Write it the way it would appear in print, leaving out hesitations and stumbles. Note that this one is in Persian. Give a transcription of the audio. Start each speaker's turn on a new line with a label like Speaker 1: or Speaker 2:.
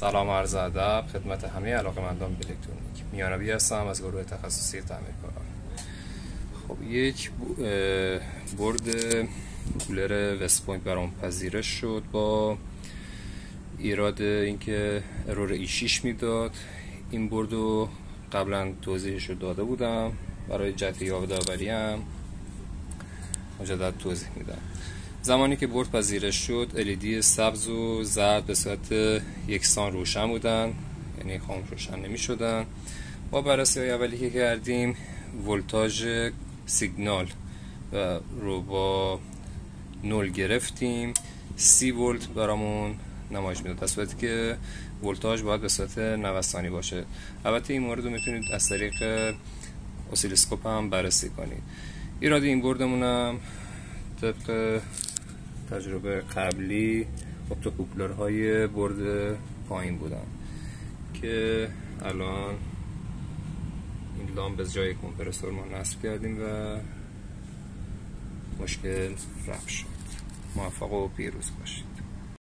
Speaker 1: سلام و عرض ادب خدمت همه علاقه‌مندان به الکترونیک. میانبی هستم از گروه تخصصی تعمیرکاران. خب یک برد کولر وست پوینت برام پذیرش شد با ایراد اینکه ارور E6 میداد. این برد رو قبلا توضیحش رو داده بودم، برای جهت یادآوری هم مجدد توضیح میدم. زمانی که برد پذیرش شد LED سبز و زرد به صورت یکسان روشن بودن، یعنی خاموش روشن نمی شدن. با بررسی های اولی که کردیم ولتاژ سیگنال رو با 0 گرفتیم. 30 ولت برامون نمایش میداد، در صورتی که ولتاژ باید به صورت نوسانی باشه. البته این مورد رو میتونید از طریق اسیلوسکوپ هم بررسی کنید. ایراد این بردمون هم طبق تجربه قبلی اپتوکوپلرهای برد پایین بودن که الان این لامپ از جای کمپرسور ما نصب کردیم و مشکل رفع شد. موفق و پیروز باشید.